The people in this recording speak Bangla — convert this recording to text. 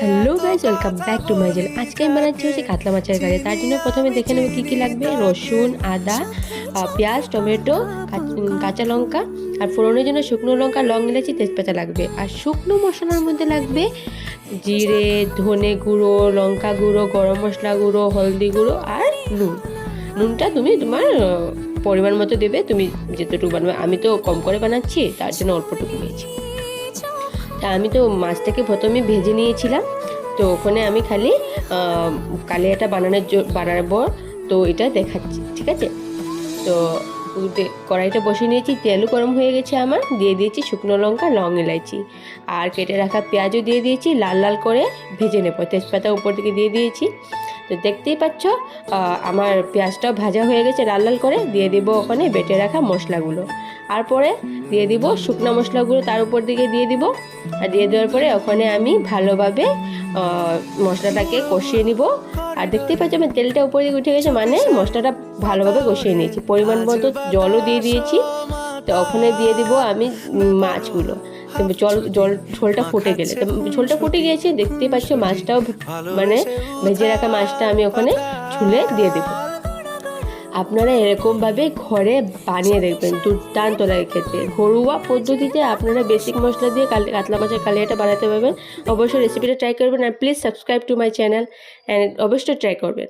Hello guys, welcome back to my channel. আজকে আমি বানাচ্ছি হচ্ছে কাতলা মাছের কারি। তার জন্য প্রথমে দেখে নেব কী কী লাগবে। রসুন, আদা, পেঁয়াজ, টমেটো, কাঁচা লঙ্কা, আর ফোড়নের জন্য শুকনো লঙ্কা, লং ইলাচি, তেজপাতা লাগবে। আর শুকনো মশলার মধ্যে লাগবে জিরে, ধনে গুঁড়ো, লঙ্কা গুঁড়ো, গরম মশলা গুঁড়ো, হলদি গুঁড়ো আর নুন। নুনটা তুমি তোমার পরিমাণ মতো দেবে, তুমি যেতটুকু বানাবে। আমি তো কম করে বানাচ্ছি, তার জন্য অল্পটুকু নিয়েছি। তা আমি তো মাছটাকে প্রথমে ভেজে নিয়েছিলাম, তো ওখানে আমি খালি কালিয়াটা বানাবো, তো এটা দেখাচ্ছি, ঠিক আছে। তো কড়াইটা বসিয়ে নিয়েছি, তেলও গরম হয়ে গেছে আমার। দিয়ে দিয়েছি শুকনো লঙ্কা, লং ইলাইচি, আর কেটে রাখা পেঁয়াজও দিয়ে দিয়েছি, লাল লাল করে ভেজে নেবো। তেজপাতা উপর থেকে দিয়ে দিয়েছি। তো দেখতেই পাচ্ছ আমার পেঁয়াজটাও ভাজা হয়ে গেছে লাল লাল করে। দিয়ে দিব ওখানে বেটে রাখা মশলাগুলো, আর পরে দিয়ে দিব শুকনো মশলাগুলো তার উপর দিকে দিয়ে দিব। আর দিয়ে দেওয়ার পরে ওখানে আমি ভালোভাবে মশলাটাকে কষিয়ে নিব। আর দেখতেই পাচ্ছি আমার তেলটা উপর দিকে উঠে গেছে, মানে মশলাটা ভালোভাবে কষিয়ে নিয়েছি। পরিমাণ মতো জলও দিয়ে দিয়েছি। তো ওখানে দিয়ে দিব আমি মাছগুলো। ঝোলটা ফুটে গেলে, তো ঝোলটা ফুটে গিয়েছে, দেখতেই পাচ্ছ মাছটাও মানে ভেজে রাখা মাছটা আমি ওখানে ঝুলে দিয়ে দেবো। আপনারা এরকমভাবে ঘরে বানিয়ে দেখবেন, দুর্দান্ত লাগে খেতে। ঘরোয়া পদ্ধতিতে আপনারা বেসিক মশলা দিয়ে কাতলা মাছের কালিয়াটা বানাতে পারবেন। অবশ্যই রেসিপিটা ট্রাই করবেন, আর please subscribe to my channel and অবশ্যই ট্রাই করবেন।